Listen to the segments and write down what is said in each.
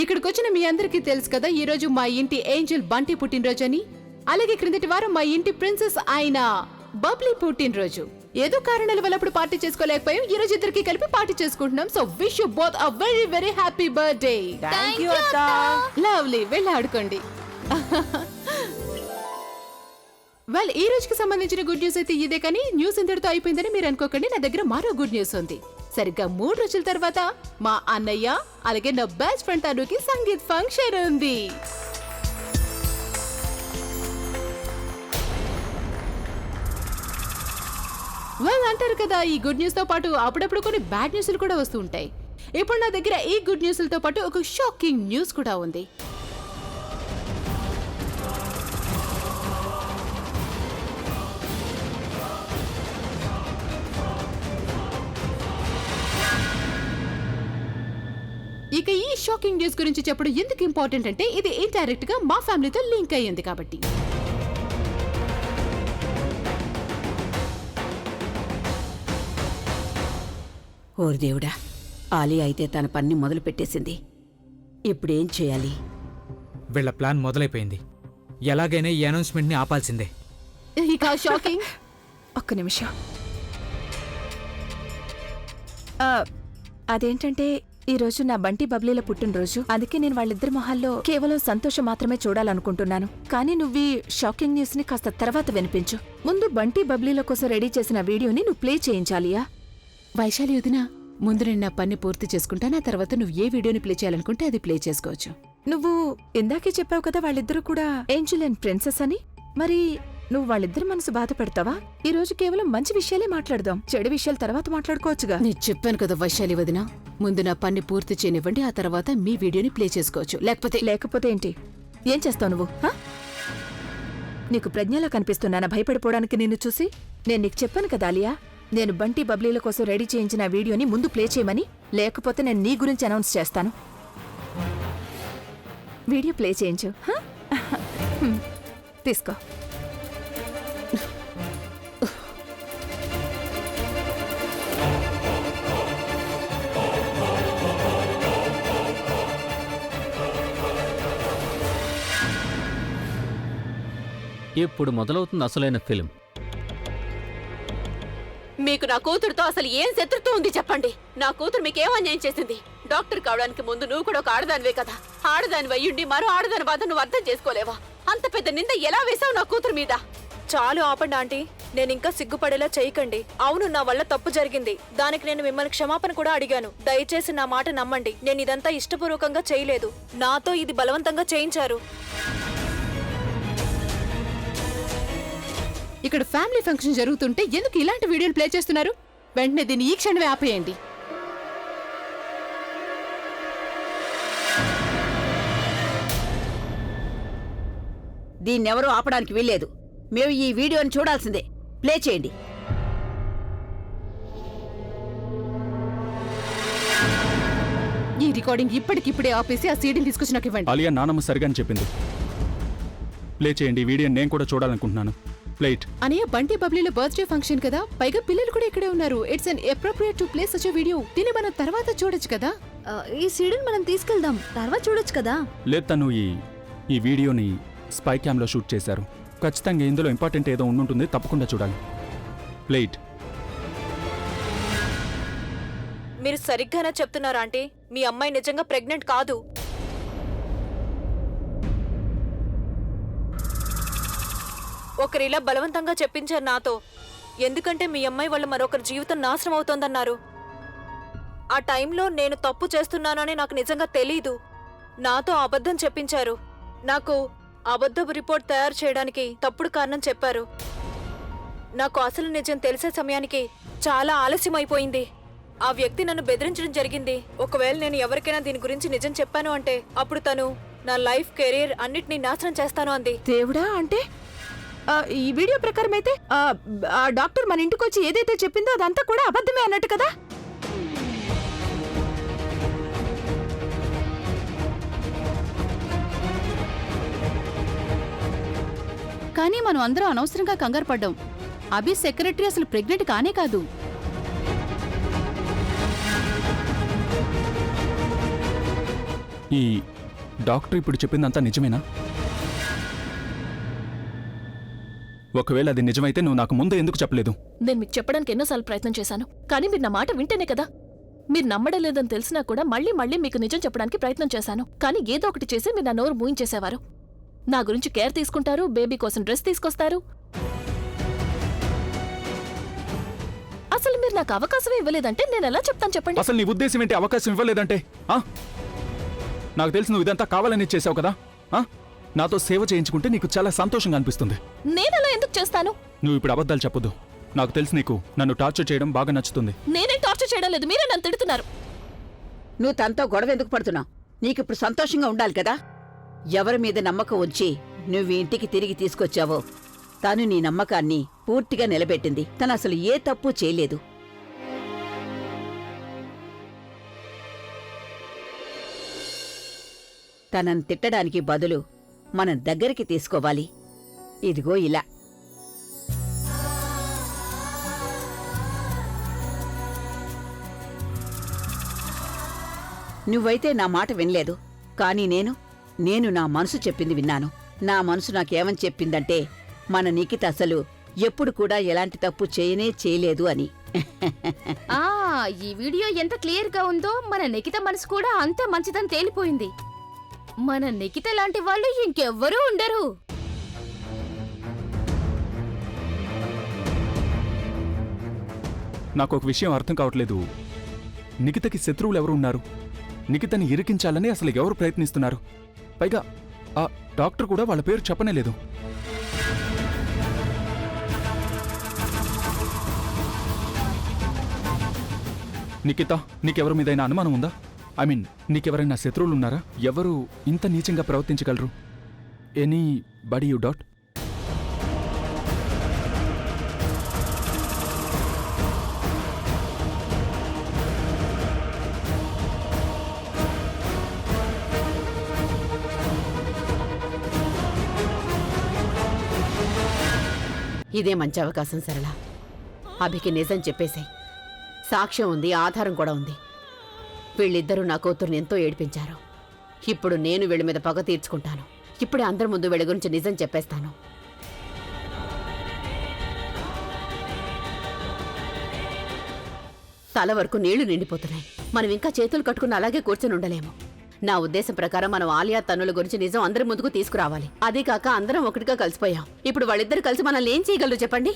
ఇక్కడికొచ్చిన మీ అందరికీ తెలుసు కదా, ఈ రోజు మా ఇంటి ఏంజల్ బంటి పుట్టినరోజు అని. అలాగే క్రిందటి వారం మా ఇంటి ప్రిన్సెస్ అయిన బబ్లీ పుట్టినరోజు. ఏదో కారణాల వల్ల అప్పుడు పార్టీ చేసుకోలేకపోయాం. ఈ రోజు ఇద్దరికి కలిపి పార్టీ చేసుకుంటున్నాం. So wish you both a very very happy birthday. Thank you అత్త. లవ్లీ, వెళ్ళి ఆడుకోండి. వెల్, ఈ రోజుకి సంబంధించిన గుడ్ న్యూస్ అయితే ఇదే, కానీ న్యూస్ ఇంతటితో అయిపోయిందని మీరు అనుకోకండి. నా దగ్గర మరో గుడ్ న్యూస్ ఉంది. సరిగ్గా 3 రోజుల తర్వాత మా అన్నయ్య అలాగే నా బెస్ట్ ఫ్రెండ్ తనుకి సంగీత్ ఫంక్షన్ ఉంది. వెల్, అంటారు కదా, ఈ గుడ్ న్యూస్ తో పాటు అప్పుడప్పుడు కొన్ని బ్యాడ్ న్యూస్లు కూడా వస్తూ ఉంటాయి. ఇప్పుడు నా దగ్గర ఈ గుడ్ న్యూస్లతో పాటు ఒక షాకింగ్ న్యూస్ కూడా ఉంది. ఇక ఈ షాకింగ్ న్యూస్ గురించి చెప్పడం ఎందుకు ఇంపార్టెంట్ అంటే, ఇది ఇండైరెక్ట్ గా మా ఫ్యామిలీతో లింక్ అయ్యింది కాబట్టి. ఓరి దేవుడా, ఆలియా అయితే తన పని మొదలు పెట్టేసింది. ఇప్పుడేం చేయాలి? వీళ్ళ ప్లాన్ మొదలైపోయింది. ఎలాగైనా ఈ అనౌన్స్మెంట్ ని ఆపాల్సిందే. ఇక షాకింగ్. ఒక్క నిమిషం. అదేంటంటే ఈరోజు నా బంటి బబ్లీల పుట్టినరోజు. అందుకే నేను వాళ్ళిద్దరి మొహాల్లో కేవలం సంతోషం మాత్రమే చూడాలనుకుంటున్నాను. కానీ నువ్వు ఈ షాకింగ్ న్యూస్ ని కాస్త తర్వాత వినిపించు. ముందు బంటి బబ్లీల కోసం రెడీ చేసిన వీడియోని నువ్వు ప్లే చేయించాలియా. వైశాలి వదినా, ముందు నేను నా పని పూర్తి చేసుకుంటాను. ఆ తర్వాత నువ్వు ఏ వీడియోని ప్లే చేయాలనుకుంటే అది ప్లే చేసుకోవచ్చు. నువ్వు ఇందాకే చెప్పావు కదా వాళ్ళిద్దరూ కూడా ఏంజల్ అండ్ ప్రిన్సెస్ అని. మరి నువ్వు వాళ్ళిద్దరి మనసు బాధ పెడతావా? ఈ రోజు కేవలం మంచి విషయాలే మాట్లాడదాం. చెడు విషయాలు తర్వాత మాట్లాడుకోవచ్చుగా. నేను చెప్పాను కదా వైశాలి వదినా, ముందు నా పని పూర్తి చేయనివ్వండి. ఆ తర్వాత మీ వీడియోని ప్లే చేసుకోవచ్చు. లేకపోతే ఏంటి? ఏం చేస్తావు నువ్వు? నీకు ప్రజ్ఞలా కనిపిస్తున్నానా భయపడిపోవడానికి నిన్ను చూసి? నేను నీకు చెప్పాను కదా ఆలియా, నేను బంటి బబ్లీల కోసం రెడీ చేయించిన వీడియోని ముందు ప్లే చేయమని. లేకపోతే నేను నీ గురించి అనౌన్స్ చేస్తాను. వీడియో ప్లే చేయించు. తీసుకో. ఇప్పుడు మొదలవుతుంది అసలైన ఫిల్మ్. మీకు నా కూతురుతో అసలు ఏం శత్రుత్వం ఉంది చెప్పండి. నా కూతురు మీకేం అన్యాయం చేసింది? డాక్టర్ కావడానికి ముందు నువ్వు కూడా ఒక ఆడదానివే కదా. ఆడదాని అయ్యుండి మరో ఆడదాని బాధ నువ్వు అర్థం చేసుకోలేవా? అంత పెద్ద నింద ఎలా వేసావు నా కూతురు మీద? చాలు ఆపండి ఆంటీ. నేనింకా సిగ్గుపడేలా చేయకండి. అవును, నా వల్ల తప్పు జరిగింది. దానికి నేను మిమ్మల్ని క్షమాపణ కూడా అడిగాను. దయచేసి నా మాట నమ్మండి. నేను ఇదంతా ఇష్టపూర్వకంగా చేయలేదు. నాతో ఇది బలవంతంగా చేయించారు. ఇక్కడ ఫ్యామిలీ ఫంక్షన్ జరుగుతుంటే ఎందుకు ఇలాంటి వీడియోలు ప్లే చేస్తున్నారు? వెంటనే దీన్ని ఈ క్షణమే ఆపేయండి. దీన్నెవరూ ఆపడానికి వీల్లేదు. మేము ఈ వీడియోని చూడాల్సిందే. ప్లే చేయండి. ఈ రికార్డింగ్ ఇప్పటికిప్పుడే ఆపేసి ఆ సీడీని తీసుకొచ్చి నాకు ఇవ్వండి. ఆలియా నానమ్మ సరిగానే చెప్పింది. ప్లే చేయండి. ఈ వీడియో నేను కూడా చూడాలనుకుంటున్నాను. ప్లేట్. అనయ్య, బంటి బబ్లీలో బర్త్డే ఫంక్షన్ కదా, పైగా పిల్లలు కూడా ఇక్కడే ఉన్నారు. It's an appropriate to play such a video. దీన్ని మనం తర్వాత చూడొచ్చు కదా. ఈ సీడీని మనం తీసుకెళ్దాం, తర్వాత చూడొచ్చు కదా. లేదు, తను ఈ వీడియోని స్పై క్యామ్లో షూట్ చేశారు. ఖచ్చితంగా ఇందులో ఇంపార్టెంట్ ఏదో ఉండుంటుంది. తప్పకుండా చూడాలి. ప్లేట్. మీరు సరిగ్గానే చెప్తున్నారా ఆంటీ? మీ అమ్మాయి నిజంగా ప్రెగ్నెంట్ కాదు. ఒకరిలా బలవంతంగా చెప్పించారు నాతో. ఎందుకంటే మీ అమ్మాయి వల్ల మరొకరి జీవితం నాశనం అవుతోందన్నారు. ఆ టైంలో నేను తప్పు చేస్తున్నానని నాకు నిజంగా తెలీదు. నాతో అబద్ధం చెప్పించారు. నాకు అబద్ధపు రిపోర్ట్ తయారు చేయడానికి తప్పుడు కారణం చెప్పారు. నాకు అసలు నిజం తెలిసే సమయానికి చాలా ఆలస్యం అయిపోయింది. ఆ వ్యక్తి నన్ను బెదిరించడం జరిగింది. ఒకవేళ నేను ఎవరికైనా దీని గురించి నిజం చెప్పాను అంటే అప్పుడు తను నా లైఫ్ కెరీర్ అన్నిటినీ నాశనం చేస్తాను అంది. దేవుడా, అంటే ఈ వీడియో ప్రకారం అయితే ఆ డాక్టర్ మన ఇంటికి వచ్చి ఏదైతే చెప్పిందో అదంతా కూడా అబద్ధమే అన్నట్టు కదా. కానీ మనం అందరం అనవసరంగా కంగారు పడ్డాం. అభి సెక్రటరీ అసలు ప్రెగ్నెంట్ కానే కాదు. ఈ డాక్టర్ ఇప్పుడు చెప్పిందంతా నిజమేనా? ఒకవేళ అది నిజమైతే నువ్వు నాకు ముందే ఎందుకు చెప్పలేదు? నేను మీకు చెప్పడానికి ఎన్నోసార్లు ప్రయత్నం చేశాను, కానీ మీరు నా మాట వింటేనే కదా. మీరు నమ్మడం లేదని తెలిసినా కూడా మళ్ళీ మళ్ళీ మీకు నిజం చెప్పడానికి ప్రయత్నం చేశాను, కానీ ఏదో ఒకటి చేసి మీరు నా నోరు మూయించేసేవారు. నా గురించి కేర్ తీసుకుంటారు, బేబీ కోసం డ్రెస్ తీసుకొస్తారు. అసలు మీరు నాకు అవకాశం ఇవ్వలేదంటే నేను ఎలా చెప్తాను చెప్పండి? అసలు నీ ఉద్దేశం ఏంటి? అవకాశం ఇవ్వలేదంటే నాకు తెలిసి నువ్వు ఇదంతా కావాలని చేసావు కదా. నాతో సేవ చేయించుకుంటే నీకు చాలా సంతోషంగా అనిపిస్తుంది. నేనలా ఎందుకు చేస్తాను? నువ్వు ఇప్పుడు అబద్ధాలు చెప్పొద్దు. నాకు తెలిసి నీకు నన్ను టార్చర్ చేయడం బాగా నచ్చుతుంది. నేనేం టార్చర్ చేయడం లేదు, మీరే నన్ను తిడుతున్నారు. నువ్వు తనతో గొడవ ఎందుకు పడుతున్నావు? నీకిప్పుడు సంతోషంగా ఉండాలి కదా. ఎవరి మీద నమ్మకం ఉంచి నువ్వు ఇంటికి తిరిగి తీసుకొచ్చావో తను నీ నమ్మకాన్ని పూర్తిగా నిలబెట్టింది. తను అసలు ఏ తప్పు చేయలేదు. తనని తిట్టడానికి బదులు మనం దగ్గరికి తీసుకోవాలి. ఇదిగో ఇలా. నువ్వైతే నా మాట వినలేదు, కానీ నేను నా మనసు చెప్పింది విన్నాను. నా మనసు నాకేమని చెప్పిందంటే మన నిఖిత అసలు ఎప్పుడు కూడా ఎలాంటి తప్పు చేయలేదు అని. ఈ వీడియో ఎంత క్లియర్ గా ఉందో మన నిఖిత మనసు కూడా అంత మంచిదని తేలిపోయింది. మన నిఖిత లాంటి వాళ్ళు ఇంకెవ్వరూ ఉండరు. నాకు ఒక విషయం అర్థం కావట్లేదు. నిఖితకి శత్రువులు ఎవరు ఉన్నారు? నిఖితని ఇరికించాలని అసలు ఎవరు ప్రయత్నిస్తున్నారు? పైగా ఆ డాక్టర్ కూడా వాళ్ళ పేరు చెప్పనే లేదు. నిఖిత, నీకెవరి మీదైనా అనుమానం ఉందా? ఐ మీన్, నీకెవరైనా శత్రువులున్నారా? ఎవరు ఇంత నీచంగా ప్రవర్తించగలరు? Anybody you doubt? ఇదే మంచి అవకాశం సరళ. అభికి నిజం చెప్పేశాయి. సాక్ష్యం ఉంది, ఆధారం కూడా ఉంది. వీళ్ళిద్దరూ నా కూతుర్ని ఎంతో ఏడిపించారు. ఇప్పుడు నేను వీళ్ళ మీద పగ తీర్చుకుంటాను. ఇప్పుడే అందరి ముందు వీళ్ళ గురించి నిజం చెప్పేస్తాను. తల వరకు నీళ్లు నిండిపోతున్నాయి. మనం ఇంకా చేతులు కట్టుకుని అలాగే కూర్చొని ఉండలేము. నా ఉద్దేశం ప్రకారం మనం ఆలియా తన్నుల గురించి నిజం అందరి ముందుకు తీసుకురావాలి. అదే కాక అందరం ఒకటిగా కలిసిపోయాం. ఇప్పుడు వాళ్ళిద్దరు కలిసి మనల్ని ఏం చేయగలరు చెప్పండి?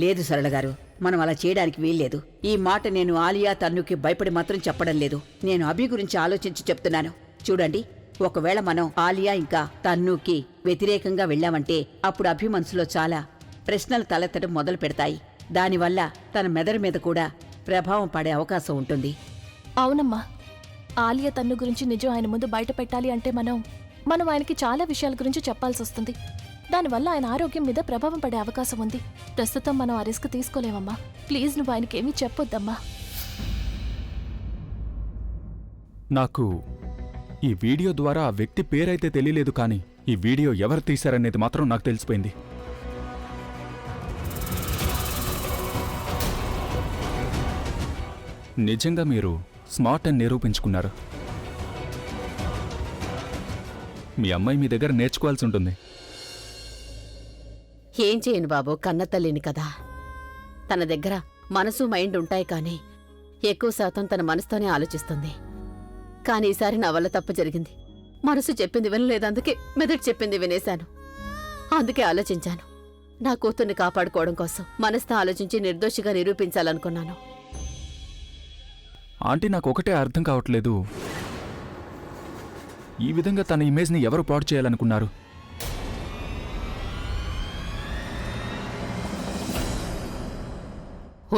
లేదు సరళ గారు, మనం అలా చేయడానికి వీల్లేదు. ఈ మాట నేను ఆలియా తన్నుకి భయపడి మాత్రం చెప్పడం లేదు. నేను అభి గురించి ఆలోచించి చెప్తున్నాను. చూడండి, ఒకవేళ మనం ఆలియా ఇంకా తన్నుకి వ్యతిరేకంగా వెళ్ళామంటే అప్పుడు అభి మనసులో చాలా ప్రశ్నలు తలెత్తడం మొదలు పెడతాయి. దానివల్ల తన మెదడు మీద కూడా ప్రభావం పడే అవకాశం ఉంటుంది. అవునమ్మా, ఆలియా తన్ను గురించి నిజం ఆయన ముందు బయట పెట్టాలి అంటే మనం ఆయనకి చాలా విషయాల గురించి చెప్పాల్సి వస్తుంది. దానివల్ల ఆయన ఆరోగ్యం మీద ప్రభావం పడే అవకాశం ఉంది. ప్రస్తుతం మనం ఆ రిస్క్ తీసుకోలేమమ్మా. ప్లీజ్ నువ్వు ఆయనకేమీ చెప్పొద్దమ్మా. నాకు ఈ వీడియో ద్వారా ఆ వ్యక్తి పేరైతే తెలియలేదు, కానీ ఈ వీడియో ఎవరు తీశారనేది మాత్రం నాకు తెలిసిపోయింది. నిజంగా మీరు స్మార్ట్ అని నిరూపించుకున్నారు. మీ అమ్మాయి మీ దగ్గర నేర్చుకోవాల్సి ఉంటుంది. ఏం చేయను బాబు, కన్న తల్లిని కదా. తన దగ్గర మనసు మైండ్ ఉంటాయి, కానీ ఎక్కువ శాతం తన మనసుతోనే ఆలోచిస్తుంది. కానీ ఈసారి నా వల్ల తప్పు జరిగింది. మనసు చెప్పింది వినలేదు, అందుకే మెదడు చెప్పింది వినేశాను. అందుకే ఆలోచించాను. నా కూతుర్ని కాపాడుకోవడం కోసం మనసుతో ఆలోచించి నిర్దోషిగా నిరూపించాలనుకున్నాను. ఆంటీ, నాకు ఒకటే అర్థం కావట్లేదు. ఈ విధంగా తన ఇమేజ్ని ఎవరు పాడు చేయాలనుకున్నారు?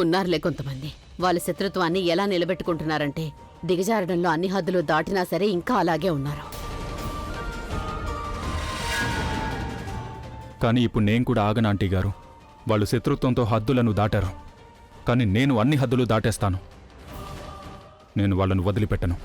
ఉన్నారులే కొంతమంది. వాళ్ళ శత్రుత్వాన్ని ఎలా నిలబెట్టుకుంటున్నారంటే దిగజారడంలో అన్ని హద్దులు దాటినా సరే ఇంకా అలాగే ఉన్నారు. కానీ ఇప్పుడు నేను కూడా ఆగను ఆంటీ గారు. వాళ్ళు శత్రుత్వంతో హద్దులను దాటారు, కానీ నేను అన్ని హద్దులు దాటేస్తాను. నేను వాళ్ళను వదిలిపెట్టను.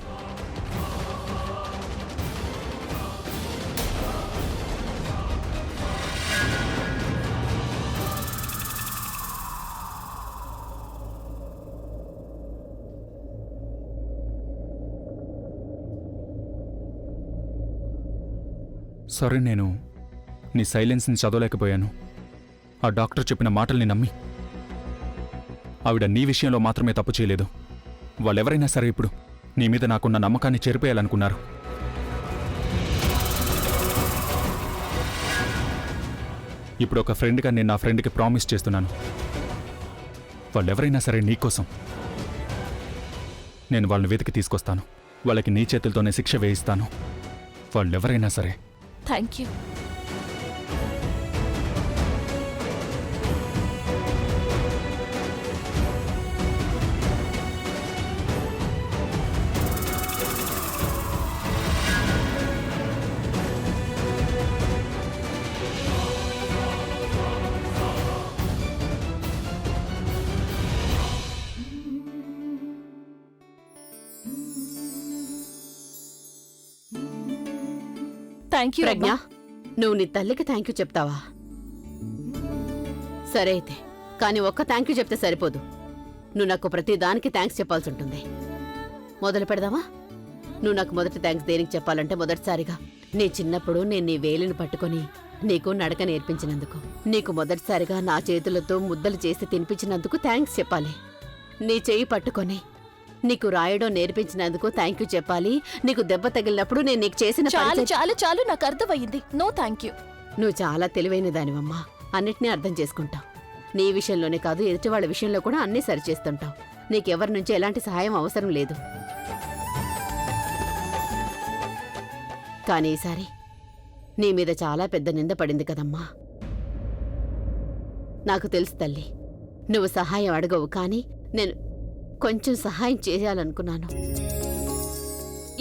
సారీ, నేను నీ సైలెన్స్ని చదవలేకపోయాను. ఆ డాక్టర్ చెప్పిన మాటల్ని నమ్మి ఆవిడ నీ విషయంలో మాత్రమే తప్పు చేయలేదు. వాళ్ళెవరైనా సరే ఇప్పుడు నీ మీద నాకున్న నమ్మకాన్ని చెరిపేయాలనుకున్నారు. ఇప్పుడు ఒక ఫ్రెండ్గా నేను నా ఫ్రెండ్కి ప్రామిస్ చేస్తున్నాను, వాళ్ళెవరైనా సరే నీకోసం నేను వాళ్ళని వెతికి తీసుకొస్తాను. వాళ్ళకి నీ చేతులతోనే శిక్ష వేయిస్తాను, వాళ్ళెవరైనా సరే. Thank you. థ్యాంక్ యూ ప్రజ్ఞ, నువ్వు నీ తల్లికి థ్యాంక్ యూ చెప్తావా? సరే అయితే, కానీ ఒక్క థ్యాంక్ యూ చెప్తే సరిపోదు. నువ్వు నాకు ప్రతి దానికి థ్యాంక్స్ చెప్పాల్సి ఉంటుంది. మొదలు పెడదామా? నువ్వు నాకు మొదటి థ్యాంక్స్ దేనికి చెప్పాలంటే, మొదటిసారిగా నీ చిన్నప్పుడు నేను నీ వేలిని పట్టుకొని నీకు నడక నేర్పించినందుకు, నీకు మొదటిసారిగా నా చేతులతో ముద్దలు చేసి తినిపించినందుకు థ్యాంక్స్ చెప్పాలి. నీ చెయ్యి పట్టుకొని నీకు రాయడం నేర్పించినందుకు థ్యాంక్ యూ చెప్పాలి. నీకు దెబ్బ తగిలినప్పుడు నేను నీకు చేసిన చాలు చాలు చాలు, నాకు అర్థమయ్యింది. No thank you. నువ్వు చాలా తెలివైన దానివమ్మా. అన్నిటినీ అర్థం చేసుకుంటావు. నీ విషయంలోనే కాదు, ఎదుటి వాళ్ళ విషయంలో కూడా అన్నీ సరిచేస్తుంటావు. నీకెవరి నుంచి ఎలాంటి సహాయం అవసరం లేదు. కానీ ఈసారి నీ మీద చాలా పెద్ద నింద పడింది కదమ్మా. నాకు తెలుసు తల్లి, నువ్వు సహాయం అడగవు, కానీ నేను కొంచెం సహాయం చేయాలనుకున్నాను.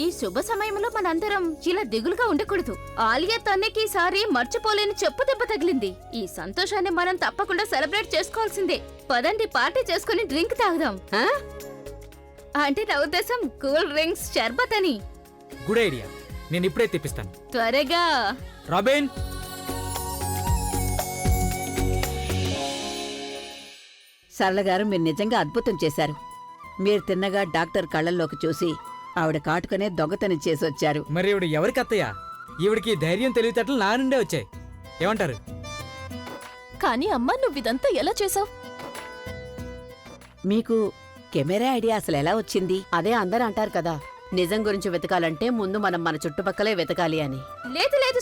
ఈ శుభ సమయంలో మనందరం ఇలా దిగులుగా ఉండకూడదు. ఆలియా తనకి ఈసారి మర్చిపోలేని చెప్పు దెబ్బ తగిలింది. ఈ సంతోషాన్ని మనం తప్పకుండా సెలబ్రేట్ చేసుకోవాల్సిందే. పదండి, పార్టీ చేసుకుని డ్రింక్ తాగుదాం. ఆ? అంటే నా ఉద్దేశం కూల్ డ్రింక్స్, షర్బత్ అని. గుడ్ ఐడియా, నేను ఇప్పుడే తెప్పిస్తాను. త్వరగా. రాబిన్, సరళ గారు, మీరు నిజంగా అద్భుతం చేశారు. మీరు తిన్నగా డాక్టర్ కళ్ళల్లోకి చూసి ఆవిడ కాటుకనే దొంగతనం చేసి వచ్చారు. మరి ఈవిడ ఎవరికి అత్తయ్యా? ఈవిడికి ధైర్యం తెలివితేటలు నా నుండే వచ్చాయి. ఏమంటారు? కానీ అమ్మా, నువ్వు ఇదంతా ఎలా చేసావు? మీకు కెమెరా ఐడియా అసలు ఎలా వచ్చింది? అదే అందరూ అంటారు కదా, నిజం గురించి వెతకాలంటే ముందు మనం మన చుట్టుపక్కలే వెతకాలి అని. లేదు లేదు,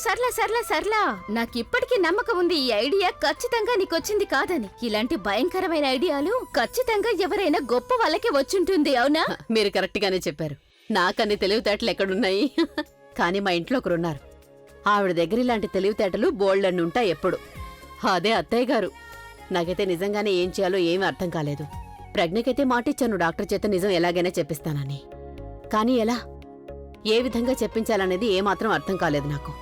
సర్లా. నాకిప్పటికీ నమ్మకం ఉంది ఈ ఐడియా ఖచ్చితంగా నీకొచ్చింది కాదని. ఇలాంటి భయంకరమైన ఐడియాలు ఖచ్చితంగా ఎవరైనా గొప్ప వాళ్ళకే వచ్చుంటుంది, అవునా? మీరు కరెక్ట్ గానే చెప్పారు. నాకన్ని తెలివితేటలు ఎక్కడున్నాయి? కానీ మా ఇంట్లో ఒకరున్నారు, ఆవిడ దగ్గర ఇలాంటి తెలివితేటలు బోల్డన్ని ఉంటాయి ఎప్పుడు. అదే అత్తయ్య గారు. నాకైతే నిజంగానే ఏం చేయాలో ఏమీ అర్థం కాలేదు. ప్రజ్ఞకైతే మాటిచ్చాను డాక్టర్ చేత నిజం ఎలాగైనా చెప్పిస్తానని. కానీ ఎలా, ఏ విధంగా చెప్పించాలనేది ఏమాత్రం అర్థం కాలేదు నాకు.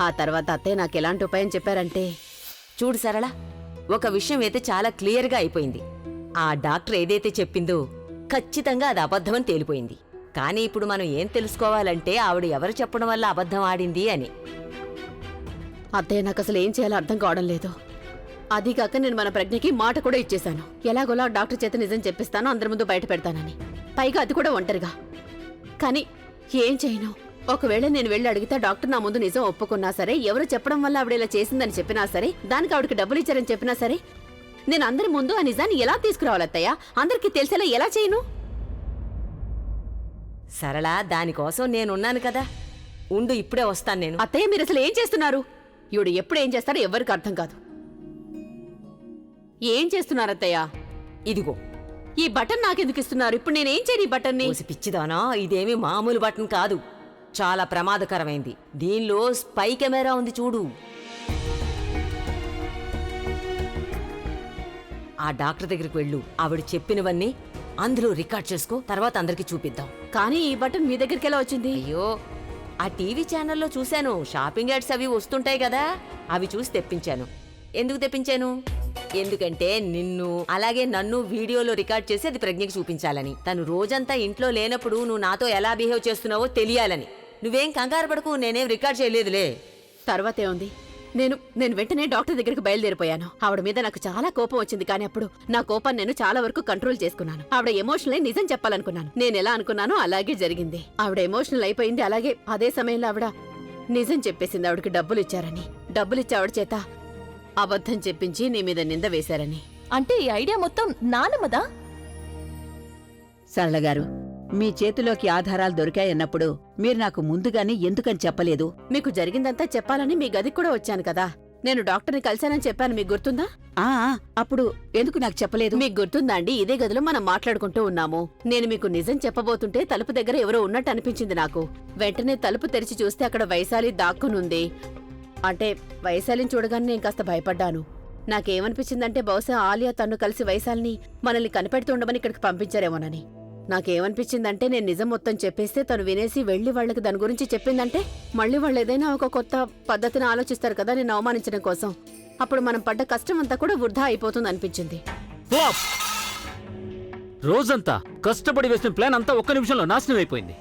ఆ తర్వాత అత్తయ్య నాకు ఎలాంటి ఉపాయం చెప్పారంటే, చూడు సరళ, ఒక విషయం అయితే చాలా క్లియర్గా అయిపోయింది. ఆ డాక్టర్ ఏదైతే చెప్పిందో ఖచ్చితంగా అది అబద్ధమని తేలిపోయింది. కానీ ఇప్పుడు మనం ఏం తెలుసుకోవాలంటే ఆవిడ ఎవరు చెప్పడం వల్ల అబద్ధం ఆడింది అని. అత్తయ్య నాకు అసలు ఏం చేయాలో అర్థం కావడం లేదు. అదీగాక నేను మన ప్రజ్ఞకి మాట కూడా ఇచ్చేశాను, ఎలాగోలా డాక్టర్ చేత నిజం చెప్పిస్తాను, అందరి ముందు బయట పెడతానని. పైగా అది కూడా ఒంటరిగా. కానీ ఏం చేయను? ఒకవేళ నేను వెళ్ళి అడిగితే డాక్టర్ నా ముందు నిజం ఒప్పుకున్నా సరే, ఎవరు చెప్పడం వల్ల ఆవిడ ఇలా చేసిందని చెప్పినా సరే, దానికి ఆవిడకి డబ్బులు ఇచ్చారని చెప్పినా సరే, నేను అందరి ముందు ఆ నిజాన్ని ఎలా తీసుకురావాలి అత్తయ్య? అందరికీ తెలిసేలా ఎలా చేయను? సరళ, దానికోసం నేనున్నాను కదా. ఉండు, ఇప్పుడే వస్తాను నేను. అత్తయ్య, మీరు అసలు ఏం చేస్తున్నారు? ఈవిడ ఎప్పుడు ఏం చేస్తారో ఎవరికి అర్థం కాదు. ఏం చేస్తున్నారు అత్తయ్య? ఇదిగో ఈ బటన్ నాకెందుకు ఇస్తున్నారు? ఇప్పుడు నేనేం చేయను ఈ బటన్ని? పిచ్చిదానా, ఇదేమీ మామూలు బటన్ కాదు, చాలా ప్రమాదకరమైంది. దీనిలో స్పై కెమెరా ఉంది, చూడు. ఆ డాక్టర్ దగ్గరికి వెళ్ళు, ఆవిడ చెప్పినవన్నీ అందులో రికార్డ్ చేసుకో, తర్వాత అందరికి చూపిద్దాం. కానీ ఈ బటన్ మీ దగ్గరికి ఎలా వచ్చింది? అయ్యో, ఆ టీవీ ఛానల్లో చూశాను. షాపింగ్ యాడ్స్ అవి వస్తుంటాయి కదా, అవి చూసి తెప్పించాను. ఎందుకు తెప్పించాను? ఎందుకంటే నిన్ను అలాగే నన్ను వీడియోలో రికార్డ్ చేసి అది ప్రజ్ఞకి చూపించాలని. తను రోజంతా ఇంట్లో లేనప్పుడు నువ్వు నాతో ఎలా బిహేవ్ చేస్తున్నావో తెలియాలని. నువ్వేం కంగారు పడకు, నేనేం రికార్డ్ చేయలేదులే. తర్వాత ఏముంది? నేను వెంటనే డాక్టర్ దగ్గరికి బయలుదేరిపోయాను. ఆవిడ మీద నాకు చాలా కోపం వచ్చింది, కానీ అప్పుడు నా కోపాన్ని నేను చాలా వరకు కంట్రోల్ చేసుకున్నాను. ఆవిడ ఎమోషనల్ నిజం చెప్పాలనుకున్నాను. నేను ఎలా అనుకున్నానో అలాగే జరిగింది. ఆవిడ ఎమోషనల్ అయిపోయింది. అలాగే అదే సమయంలో ఆవిడ నిజం చెప్పేసింది ఆవిడకి డబ్బులు ఇచ్చారని. డబ్బులిచ్చి ఆవిడ చేత అబద్ధం చెప్పించి నీ మీద నింద వేశారని. అంటే ఈ ఐడియా మొత్తం నానమ్మదా? సరళ గారు, మీ చేతిలోకి ఆధారాలు దొరికాయన్నప్పుడు మీరు నాకు ముందుగానే ఎందుకని చెప్పలేదు? మీకు జరిగిందంతా చెప్పాలని మీ గదికి కూడా వచ్చాను కదా. నేను డాక్టర్ని కలిశానని చెప్పాను, మీకు గుర్తుందా? ఆ అప్పుడు ఎందుకు నాకు చెప్పలేదు? మీకు గుర్తుందా అండి? ఇదే గదిలో మనం మాట్లాడుకుంటూ ఉన్నాము. నేను మీకు నిజం చెప్పబోతుంటే తలుపు దగ్గర ఎవరో ఉన్నట్టు అనిపించింది నాకు. వెంటనే తలుపు తెరిచి చూస్తే అక్కడ వైశాలి దాక్కునుంది. అంటే వైశాలిని చూడగానే నేను కాస్త భయపడ్డాను. నాకేమనిపించిందంటే బహుశా ఆలియా తన్ను కలిసి వైశాలిని మనల్ని కనిపెడుతుండమని ఇక్కడికి పంపించారేమోనని. నాకేమనిపించిందంటే నేను నిజం మొత్తం చెప్పేస్తే తను వినేసి వెళ్లి వాళ్ళకి దాని గురించి చెప్పిందంటే మళ్ళీ వాళ్ళు ఏదైనా ఒక కొత్త పద్ధతిని ఆలోచిస్తారు కదా నేను అవమానించడం కోసం. అప్పుడు మనం పడ్డ కష్టం అంతా కూడా వృధా అయిపోతుంది అనిపించింది. రోజంతా కష్టపడి వేసిన ప్లాన్ అంతా ఒక్క నిమిషంలో నాశనం అయిపోయింది.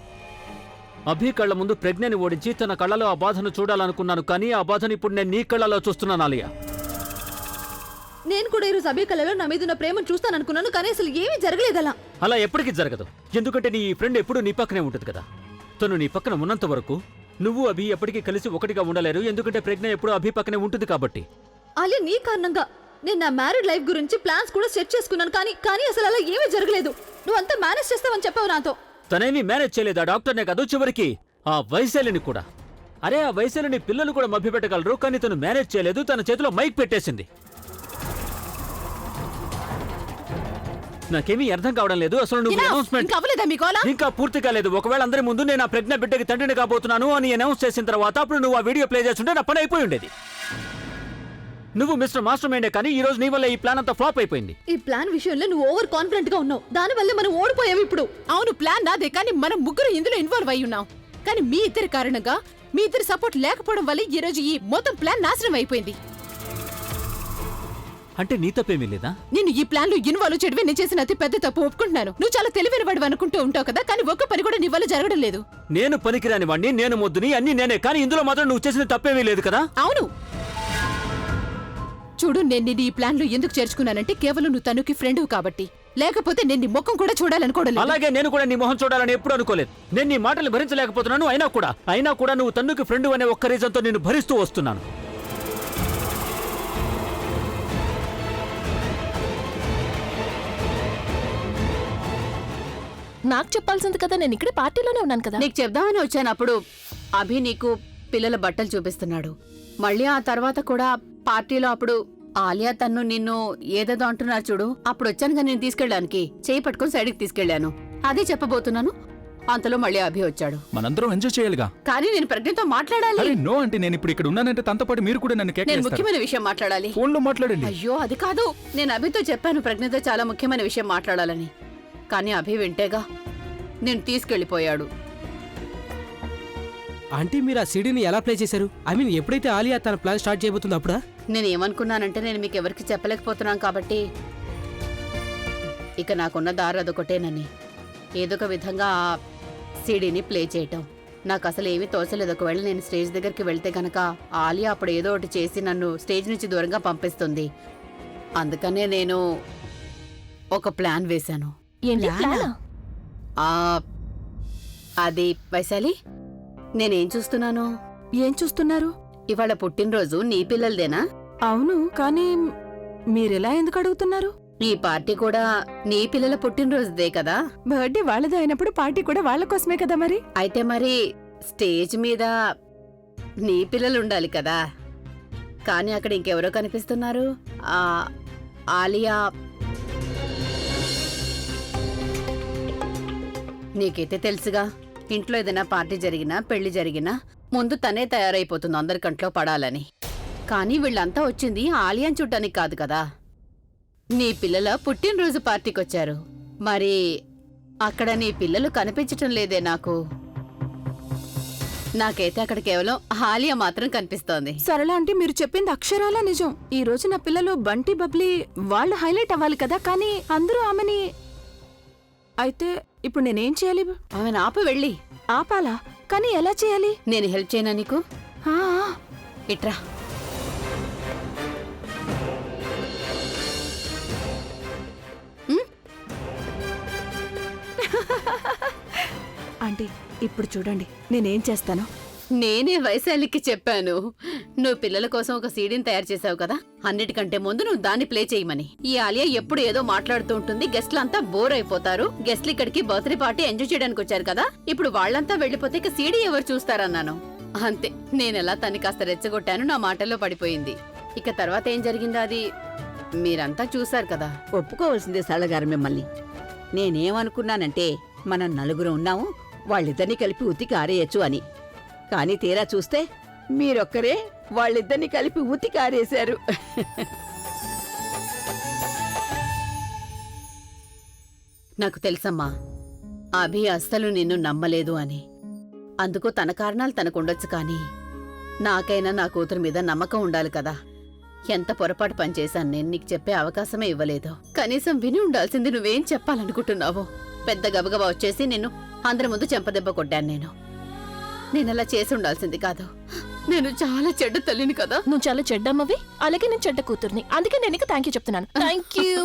అభి కళ్ళ ముందు ప్రజ్ఞని ఓడించి తన కళ్ళలో ఆ బాధను చూడాలనుకున్నాను, కానీ ఆ బాధను ఇప్పుడు నేను నీ కళ్ళలో చూస్తున్నాను ఆలియా. నేను కూడా ఈరోజు అభి కళలో నా మీద ఉన్న ప్రేమను చూస్తాననుకున్నాను, కానీ అసలు ఏమీ జరగలేదలా. అలా ఎప్పటికీ జరగదు, ఎందుకంటే నీ ఫ్రెండ్ ఎప్పుడూ నీ పక్కనే ఉంటుంది కదా. తను నీ పక్కన ఉన్నంత వరకు నువ్వు అభి ఎప్పటికీ కలిసి ఒకటిగా ఉండలేరు, ఎందుకంటే ప్రజ్ఞ ఎప్పుడూ అభి పక్కనే ఉంటుంది కాబట్టి. అలా నీ కారణంగా నేను నా మ్యారీడ్ లైఫ్ గురించి ప్లాన్స్ కూడా సెట్ చేసుకున్నాను, కానీ అసలు అలా ఏమీ జరగలేదు. నువ్వు అంతా మేనేజ్ చేస్తావని చెప్పావు నాతో. తనేమీ మేనేజ్ చేయలేదు, ఆ డాక్టర్నే కాదు చివరికి ఆ వైశాలిని కూడా. అరే ఆ వైశాలిని పిల్లలు కూడా మభ్యపెట్టగలరు, కానీ తను మేనేజ్ చేయలేదు, తన చేతిలో మైక్ పెట్టేసింది. నాకేమీ అర్థం కావడం లేదు. అసలు నువ్వు అనౌన్స్మెంట్ ఇంకా పూర్తి కాలేదు. ఒకవేళ అందరి ముందు నేను ఆ ప్రజ్ఞ బిడ్డకి తండ్రిని కాబోతున్నాను అని అనౌన్స్ చేసిన తర్వాత అప్పుడు నువ్వు ఆ వీడియో ప్లే చేస్తుంటే నా పని అయిపోయి ఉండేది. నువ్వు మిస్టర్ మాస్టర్ మైండే, కానీ ఈ రోజు నీ వల్ల ఈ ప్లాన్ అంతా ఫ్లాప్ అయిపోయింది. ఈ ప్లాన్ విషయంలో నువ్వు ఓవర్ కాన్ఫిడెంట్ గా ఉన్నావు, దాని వల్ల మనం ఓడిపోయావు ఇప్పుడు. అవును, ప్లాన్ నాదే, కానీ మనం ముగ్గురు ఇందులో ఇన్వాల్వ్ అయి ఉన్నాం. కానీ మీ ఇద్దరి కారణంగా, మీ ఇద్దరి సపోర్ట్ లేకపోవడం వల్ల ఈ రోజు ఈ మొత్తం ప్లాన్ నాశనం అయిపోయింది. అంటే నీ తప్పేమీ లేదా? నేను ఈ ప్లాన్ లో ఇన్వాల్వ్ చేయడమే నేను చేసిన అతి పెద్ద తప్పు ఒప్పుకుంటున్నాను. నువ్వు చాలా తెలివైన వాడు అనుకుంటూ ఉంటావు కదా, కానీ ఒక్క పని కూడా నీ వల్ల జరగడం లేదు. నేను పనికిరాని వాడిని, నేను మొద్దుని, అన్ని నేనే, కానీ ఇందులో మాత్రం నువ్వు చేసిన తప్పేమీ లేదు కదా. అవును, చూడు, నేను నిన్ను ఈ ప్లాన్ లో ఎందుకు చేర్చుకున్నానంటే కేవలం నువ్వు తనుకి ఫ్రెండ్ కాబట్టి. లేకపోతే నేను నీ ముఖం కూడా చూడాలనుకోవడం లేదు. అలాగే నేను కూడా నీ మొహం చూడాలని ఎప్పుడు అనుకోలేదు. నేను నీ మాటలు భరించలేకపోతున్నాను. అయినా కూడా నువ్వు తన్నుకి ఫ్రెండ్ అనే ఒక్క రీజన్ తో నేను భరిస్తూ వస్తున్నాను. నాకు చెప్పాల్సింది కదా, నేను ఇక్కడే పార్టీలోనే ఉన్నాను కదా. నీకు చెప్దామని వచ్చాను. అప్పుడు అభి నీకు పిల్లల బట్టలు చూపిస్తున్నాడు. మళ్ళీ ఆ తర్వాత కూడా పార్టీలో అప్పుడు ఆలియా తన్ను నిన్ను ఏదేదో అంటున్నారు చూడు. అప్పుడు వచ్చానుగా నేను తీసుకెళ్ళడానికి, చేయి పట్టుకుని సైడ్కి తీసుకెళ్లాను. అదే చెప్పబోతున్నాను, అంతలో మళ్ళీ అభి వచ్చాడు. మనందరం ఎంజాయ్ చేయాలిగా. కానీ నేను ప్రజ్ఞతో మాట్లాడాలి. నో అంటే నేను ఇప్పుడు ఇక్కడ ఉన్నానంటే తనతో పాటు మీరు కూడా నన్ను నేను ముఖ్యమైన విషయం మాట్లాడాలి. ఫోన్లో మాట్లాడండి. అయ్యో అది కాదు, నేను అభితో చెప్పాను ప్రజ్ఞతో చాలా ముఖ్యమైన విషయం మాట్లాడాలని. కానీ అభి వింటేగా నేను తీసుకెళ్లిపోయాడు. ఆంటీ, మీరు ఆ సీడీని ఎలా ప్లే చేశారు? ఐ మీన్, ఎప్పుడైతే ఆలియా తన ప్లాన్ స్టార్ట్ చేయబోతుందో అప్పుడా? నేను ఏమనుకున్నానంటే నేను మీకు ఎవరికి చెప్పలేకపోతున్నాను కాబట్టి ఇక నాకున్న దారి అదొకటేనని. ఏదో ఒక విధంగా ఆ సీడీని ప్లే చేయటం. నాకు అసలు ఏమీ తోచలేదు. ఒకవేళ నేను స్టేజ్ దగ్గరికి వెళ్తే గనక ఆలియా అప్పుడు ఏదో ఒకటి చేసి నన్ను స్టేజ్ నుంచి దూరంగా పంపిస్తుంది. అందుకనే నేను ఒక ప్లాన్ వేశాను. అది వైశాలి, నేనేం చూస్తున్నాను? ఏం చూస్తున్నారు? ఇవాళ పుట్టినరోజు నీ పిల్లలదేనా? అవును, కానీ మీరెలా ఎందుకు అడుగుతున్నారు? ఈ పార్టీ కూడా నీ పిల్లల పుట్టినరోజుదే కదా. బర్త్డే వాళ్ళదే అయినప్పుడు పార్టీ కూడా వాళ్ళ కోసమే కదా. మరి అయితే మరి స్టేజ్ మీద నీ పిల్లలు ఉండాలి కదా. కానీ అక్కడ ఇంకెవరో కనిపిస్తున్నారు. ఆలియా. నీకైతే తెలుసుగా, ఇంట్లో ఏదైనా పార్టీ జరిగినా పెళ్లి జరిగినా ముందు తనే తయారైపోతుంది అందరికంట్లో పడాలని. కానీ వీళ్ళంతా వచ్చింది ఆలియాని చూడ్డానికి కాదు కదా, నీ పిల్లల పుట్టినరోజు పార్టీకొచ్చారు. మరి అక్కడ నీ పిల్లలు కనిపించటం లేదే నాకు. నాకైతే అక్కడ కేవలం ఆలియా మాత్రం కనిపిస్తోంది. సరళ అంటే మీరు చెప్పింది అక్షరాల నిజం. ఈ రోజు నా పిల్లలు బంటి బబ్లీ వాళ్ళు హైలైట్ అవ్వాలి కదా, కానీ అందరూ ఆమెని. అయితే ఇప్పుడు నేనేం చేయాలి? ఆమెను ఆపు, వెళ్ళి ఆపాలా? కానీ ఎలా చేయాలి? నేను హెల్ప్ చేయనా నీకు? ఇట్రా. ఆంటీ, ఇప్పుడు చూడండి నేనేం చేస్తాను. నేనే వైశాలికి చెప్పాను, నువ్వు పిల్లల కోసం ఒక సీడీని తయారు చేసావు కదా, అన్నిటికంటే ముందు నువ్వు దాన్ని ప్లే చేయమని. ఈ ఆలియా ఎప్పుడు ఏదో మాట్లాడుతూ ఉంటుంది, గెస్ట్లంతా బోర్ అయిపోతారు. గెస్ట్లు ఇక్కడికి బర్త్డే పార్టీ ఎంజాయ్ చేయడానికి వచ్చారు కదా, ఇప్పుడు వాళ్ళంతా వెళ్ళిపోతే ఇక సీడీ ఎవరు చూస్తారన్నాను. అంతే, నేనెలా తన్ని కాస్త రెచ్చగొట్టాను, నా మాటల్లో పడిపోయింది. ఇక తర్వాత ఏం జరిగిందో అది మీరంతా చూశారు కదా. ఒప్పుకోవాల్సిందే సరళగారు మిమ్మల్ని. నేనేమనుకున్నానంటే మనం నలుగురు ఉన్నాము, వాళ్ళిద్దరినీ కలిపి ఉతికి ఆరేయచ్చు అని. కానీ తీరా చూస్తే మీరొక్కరే వాళ్ళిద్దరినీ కలిపి ఉతికి ఆరేశారు. నాకు తెలుసమ్మా, అభి అస్సలు నిన్ను నమ్మలేదు అని. అందుకు తన కారణాలు తనకుండొచ్చు, కానీ నాకైనా నా కూతురు మీద నమ్మకం ఉండాలి కదా. ఎంత పొరపాటు పనిచేశాను నేను, నీకు చెప్పే అవకాశమే ఇవ్వలేదు. కనీసం విని ఉండాల్సింది నువ్వేం చెప్పాలనుకుంటున్నావో. పెద్ద గబగబా వచ్చేసి నిన్ను అందరి ముందు చెంపదెబ్బ కొట్టాను. నేనలా చేసి ఉండాల్సింది కాదు. నేను చాలా చెడ్డ తల్లిని కదా. నువ్వు చాలా చెడ్డమ్మవి, అలాగే నేను చెడ్డ కూతుర్ని. అందుకే నేను థ్యాంక్ యూ చెప్తున్నాను. Thank you.